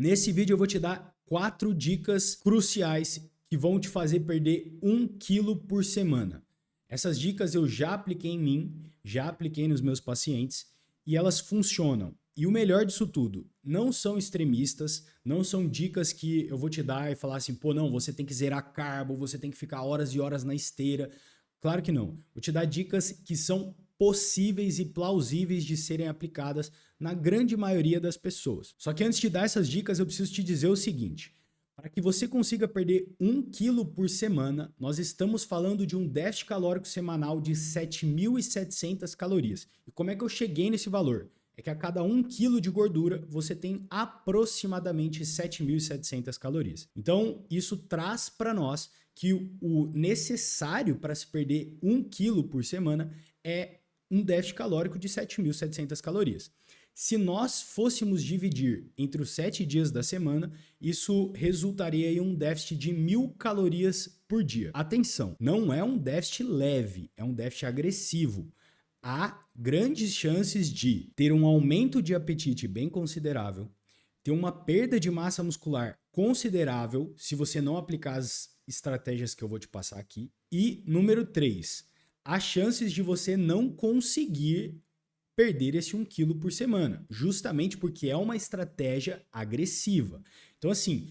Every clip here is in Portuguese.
Nesse vídeo eu vou te dar 4 dicas cruciais que vão te fazer perder 1 quilo por semana. Essas dicas eu já apliquei em mim, já apliquei nos meus pacientes e elas funcionam. E o melhor disso tudo, não são extremistas, não são dicas que eu vou te dar e falar assim, pô, não, você tem que zerar carbo, você tem que ficar horas e horas na esteira. Claro que não. Vou te dar dicas que são possíveis e plausíveis de serem aplicadas na grande maioria das pessoas. Só que antes de dar essas dicas, eu preciso te dizer o seguinte: para que você consiga perder 1 quilo por semana, nós estamos falando de um déficit calórico semanal de 7.700 calorias. E como é que eu cheguei nesse valor? É que a cada 1 quilo de gordura, você tem aproximadamente 7.700 calorias. Então, isso traz para nós que o necessário para se perder 1 quilo por semana é um déficit calórico de 7.700 calorias. Se nós fôssemos dividir entre os 7 dias da semana, isso resultaria em um déficit de 1.000 calorias por dia. Atenção, não é um déficit leve, é um déficit agressivo. Há grandes chances de ter um aumento de apetite bem considerável, ter uma perda de massa muscular considerável se você não aplicar as estratégias que eu vou te passar aqui. E número 3, há chances de você não conseguir perder esse 1 quilo por semana, justamente porque é uma estratégia agressiva. Então assim,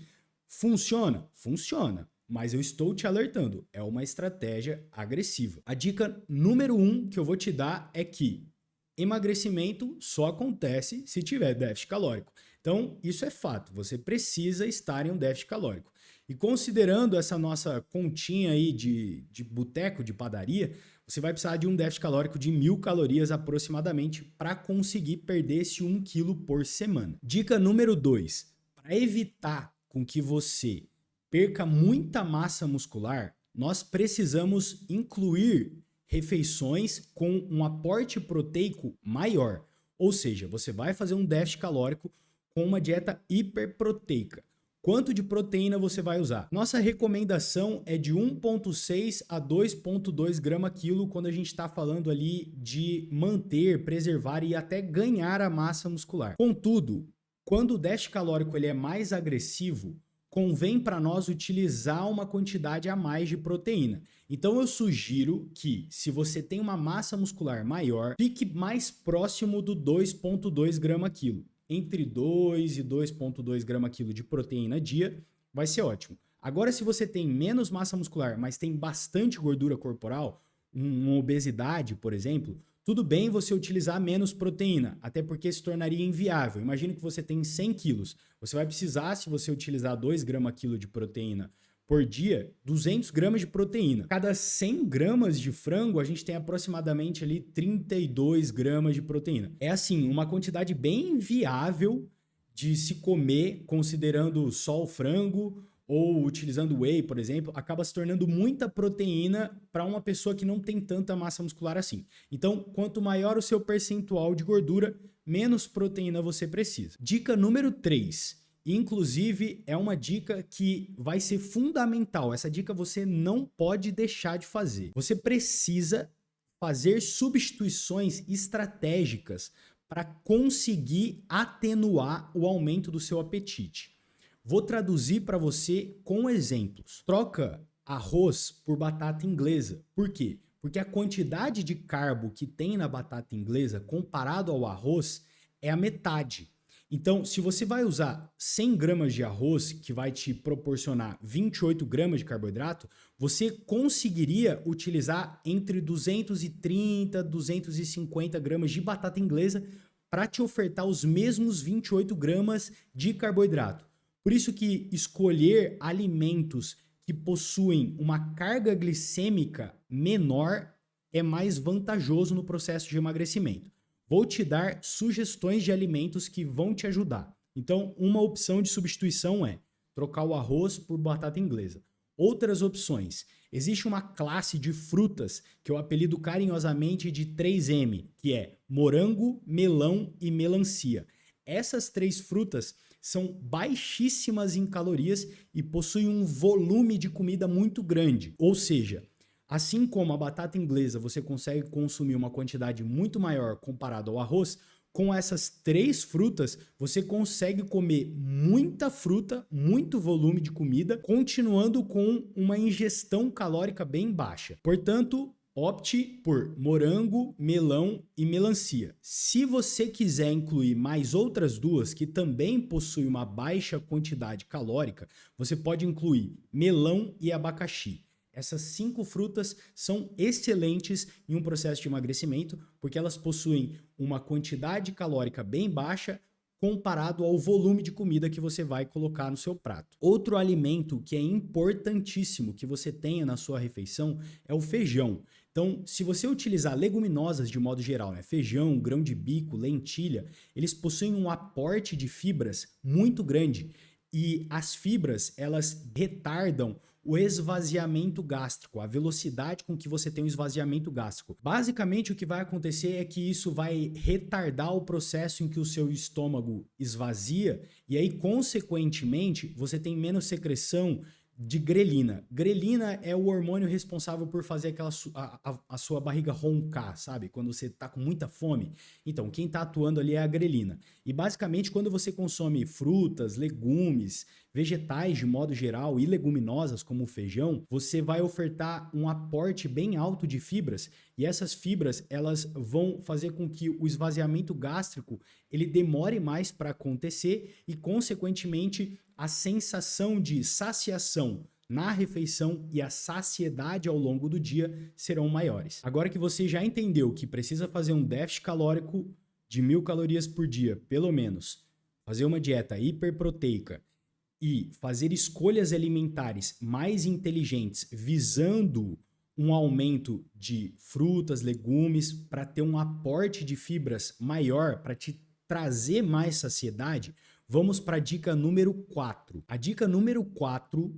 funciona? Funciona. Mas eu estou te alertando, é uma estratégia agressiva. A dica número 1 que eu vou te dar é que emagrecimento só acontece se tiver déficit calórico. Então, isso é fato, você precisa estar em um déficit calórico. E considerando essa nossa continha aí de boteco, de padaria, você vai precisar de um déficit calórico de 1.000 calorias aproximadamente para conseguir perder esse 1 quilo por semana. Dica número 2, para evitar com que você perca muita massa muscular, nós precisamos incluir refeições com um aporte proteico maior. Ou seja, você vai fazer um déficit calórico com uma dieta hiperproteica. Quanto de proteína você vai usar? Nossa recomendação é de 1,6 a 2,2 grama quilo quando a gente está falando ali de manter, preservar e até ganhar a massa muscular. Contudo, quando o déficit calórico ele é mais agressivo, convém para nós utilizar uma quantidade a mais de proteína. Então eu sugiro que, se você tem uma massa muscular maior, fique mais próximo do 2,2 grama quilo. Entre 2 e 2,2 grama quilo de proteína dia vai ser ótimo. Agora, se você tem menos massa muscular, mas tem bastante gordura corporal, uma obesidade, por exemplo, tudo bem você utilizar menos proteína, até porque se tornaria inviável. Imagina que você tem 100 quilos. Você vai precisar, se você utilizar 2 gramas quilo de proteína por dia, 200 gramas de proteína. Cada 100 gramas de frango, a gente tem aproximadamente ali 32 gramas de proteína. É assim, uma quantidade bem viável de se comer, considerando só o frango ou utilizando whey, por exemplo, acaba se tornando muita proteína para uma pessoa que não tem tanta massa muscular assim. Então, quanto maior o seu percentual de gordura, menos proteína você precisa. Dica número 3. Inclusive, é uma dica que vai ser fundamental. Essa dica você não pode deixar de fazer. Você precisa fazer substituições estratégicas para conseguir atenuar o aumento do seu apetite. Vou traduzir para você com exemplos. Troca arroz por batata inglesa. Por quê? Porque a quantidade de carbo que tem na batata inglesa comparado ao arroz é a metade. Então, se você vai usar 100 gramas de arroz, que vai te proporcionar 28 gramas de carboidrato, você conseguiria utilizar entre 230 e 250 gramas de batata inglesa para te ofertar os mesmos 28 gramas de carboidrato. Por isso que escolher alimentos que possuem uma carga glicêmica menor é mais vantajoso no processo de emagrecimento. Vou te dar sugestões de alimentos que vão te ajudar. Então, uma opção de substituição é trocar o arroz por batata inglesa. Outras opções. Existe uma classe de frutas que eu apelido carinhosamente de 3M, que é morango, melão e melancia. Essas 3 frutas são baixíssimas em calorias e possuem um volume de comida muito grande. Ou seja, assim como a batata inglesa você consegue consumir uma quantidade muito maior comparado ao arroz, com essas 3 frutas, você consegue comer muita fruta, muito volume de comida, continuando com uma ingestão calórica bem baixa. Portanto, opte por morango, melão e melancia. Se você quiser incluir mais outras duas que também possuem uma baixa quantidade calórica, você pode incluir melão e abacaxi. Essas 5 frutas são excelentes em um processo de emagrecimento porque elas possuem uma quantidade calórica bem baixa comparado ao volume de comida que você vai colocar no seu prato. Outro alimento que é importantíssimo que você tenha na sua refeição é o feijão. Então, se você utilizar leguminosas de modo geral, né, feijão, grão de bico, lentilha, eles possuem um aporte de fibras muito grande e as fibras, elas retardam o esvaziamento gástrico, a velocidade com que você tem o esvaziamento gástrico. Basicamente, o que vai acontecer é que isso vai retardar o processo em que o seu estômago esvazia e aí, consequentemente, você tem menos secreção de grelina. Grelina é o hormônio responsável por fazer a sua barriga roncar, sabe? Quando você tá com muita fome. Então, quem tá atuando ali é a grelina. E basicamente, quando você consome frutas, legumes, vegetais de modo geral e leguminosas como o feijão, você vai ofertar um aporte bem alto de fibras e essas fibras, elas vão fazer com que o esvaziamento gástrico ele demore mais para acontecer e, consequentemente, a sensação de saciação na refeição e a saciedade ao longo do dia serão maiores. Agora que você já entendeu que precisa fazer um déficit calórico de 1.000 calorias por dia, pelo menos, fazer uma dieta hiperproteica e fazer escolhas alimentares mais inteligentes visando um aumento de frutas, legumes, para ter um aporte de fibras maior, para te trazer mais saciedade, vamos para a dica número 4. A dica número 4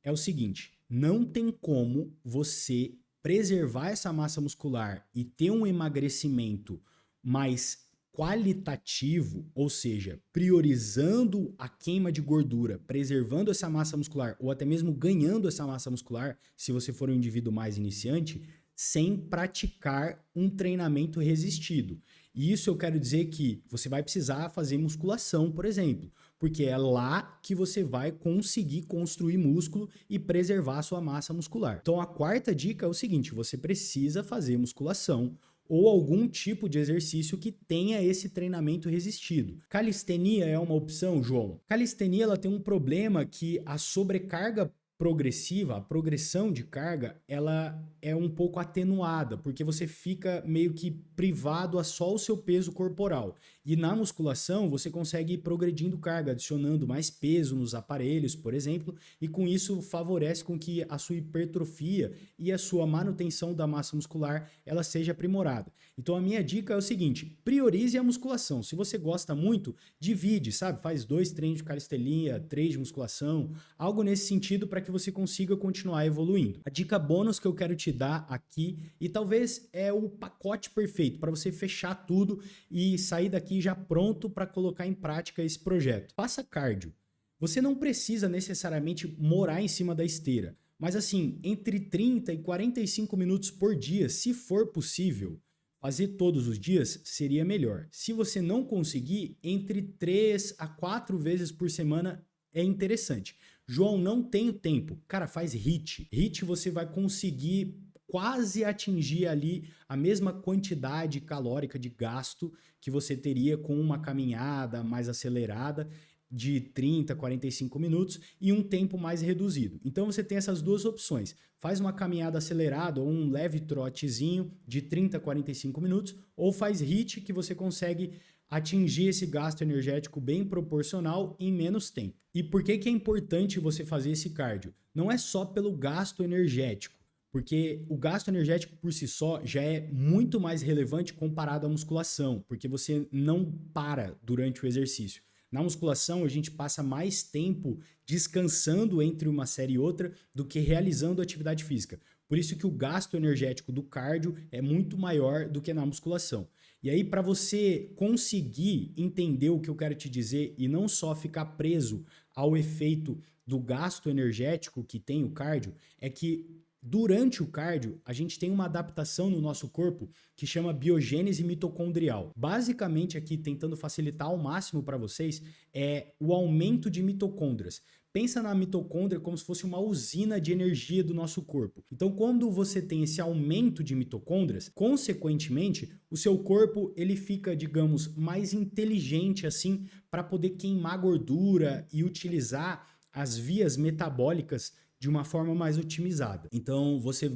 é o seguinte: não tem como você preservar essa massa muscular e ter um emagrecimento mais qualitativo, ou seja, priorizando a queima de gordura, preservando essa massa muscular ou até mesmo ganhando essa massa muscular, se você for um indivíduo mais iniciante, sem praticar um treinamento resistido. E isso eu quero dizer que você vai precisar fazer musculação, por exemplo, porque é lá que você vai conseguir construir músculo e preservar a sua massa muscular. Então a quarta dica é o seguinte: você precisa fazer musculação ou algum tipo de exercício que tenha esse treinamento resistido. Calistenia é uma opção, João? Calistenia ela tem um problema que a sobrecarga progressiva, a progressão de carga, ela é um pouco atenuada, porque você fica meio que privado a só o seu peso corporal. E na musculação, você consegue ir progredindo carga, adicionando mais peso nos aparelhos, por exemplo, e com isso favorece com que a sua hipertrofia e a sua manutenção da massa muscular, ela seja aprimorada. Então a minha dica é o seguinte: priorize a musculação. Se você gosta muito, divide, sabe? Faz 2 treinos de calistenia, 3 de musculação, algo nesse sentido para que você consiga continuar evoluindo. A dica bônus que eu quero te dar aqui, e talvez é o pacote perfeito para você fechar tudo e sair daqui já pronto para colocar em prática esse projeto. Faça cardio. Você não precisa necessariamente morar em cima da esteira, mas assim, entre 30 e 45 minutos por dia, se for possível, fazer todos os dias seria melhor. Se você não conseguir, entre 3 a 4 vezes por semana é interessante. João, não tenho tempo. Cara, faz HIIT. HIIT você vai conseguir quase atingir ali a mesma quantidade calórica de gasto que você teria com uma caminhada mais acelerada de 30 a 45 minutos e um tempo mais reduzido. Então você tem essas duas opções. Faz uma caminhada acelerada ou um leve trotezinho de 30 a 45 minutos ou faz HIIT que você consegue atingir esse gasto energético bem proporcional em menos tempo. E por que é importante você fazer esse cardio? Não é só pelo gasto energético, porque o gasto energético por si só já é muito mais relevante comparado à musculação, porque você não para durante o exercício. Na musculação, a gente passa mais tempo descansando entre uma série e outra do que realizando atividade física. Por isso que o gasto energético do cardio é muito maior do que na musculação. E aí, para você conseguir entender o que eu quero te dizer e não só ficar preso ao efeito do gasto energético que tem o cardio, é que Durante o cardio, a gente tem uma adaptação no nosso corpo que chama biogênese mitocondrial. Basicamente, aqui, tentando facilitar ao máximo para vocês, é o aumento de mitocôndrias. Pensa na mitocôndria como se fosse uma usina de energia do nosso corpo. Então, quando você tem esse aumento de mitocôndrias, consequentemente, o seu corpo ele fica, digamos, mais inteligente assim para poder queimar gordura e utilizar as vias metabólicas de uma forma mais otimizada. Então, você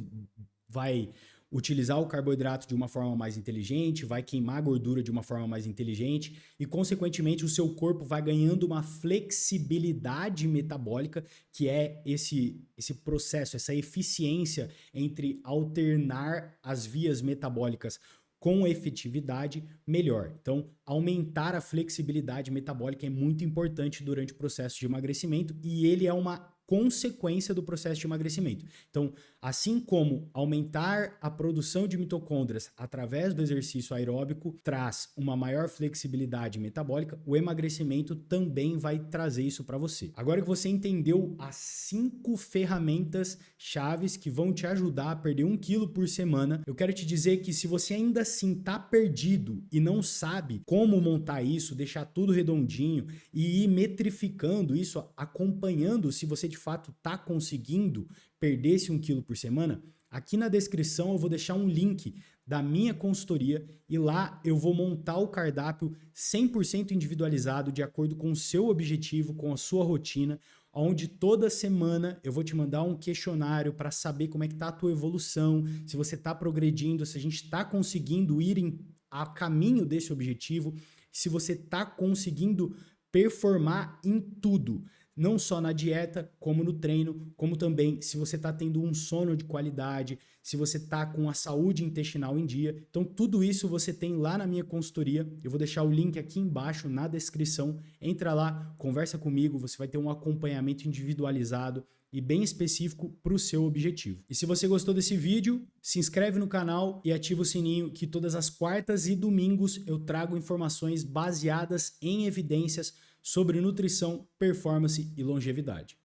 vai utilizar o carboidrato de uma forma mais inteligente, vai queimar a gordura de uma forma mais inteligente e, consequentemente, o seu corpo vai ganhando uma flexibilidade metabólica, que é esse processo, essa eficiência entre alternar as vias metabólicas com efetividade melhor. Então, aumentar a flexibilidade metabólica é muito importante durante o processo de emagrecimento e ele é uma consequência do processo de emagrecimento. Então, assim como aumentar a produção de mitocôndrias através do exercício aeróbico traz uma maior flexibilidade metabólica, o emagrecimento também vai trazer isso para você. Agora que você entendeu as 5 ferramentas chaves que vão te ajudar a perder 1 quilo por semana, eu quero te dizer que se você ainda assim tá perdido e não sabe como montar isso, deixar tudo redondinho e ir metrificando isso, acompanhando se você de fato tá conseguindo perder esse 1 quilo por semana, aqui na descrição eu vou deixar um link da minha consultoria e lá eu vou montar o cardápio 100% individualizado de acordo com o seu objetivo, com a sua rotina, onde toda semana eu vou te mandar um questionário para saber como é que tá a tua evolução, se você está progredindo, se a gente está conseguindo ir a caminho desse objetivo, se você está conseguindo performar em tudo. Não só na dieta, como no treino, como também se você está tendo um sono de qualidade, se você está com a saúde intestinal em dia. Então, tudo isso você tem lá na minha consultoria. Eu vou deixar o link aqui embaixo na descrição. Entra lá, conversa comigo, você vai ter um acompanhamento individualizado e bem específico para o seu objetivo. E se você gostou desse vídeo, se inscreve no canal e ativa o sininho que todas as quartas e domingos eu trago informações baseadas em evidências sobre nutrição, performance e longevidade.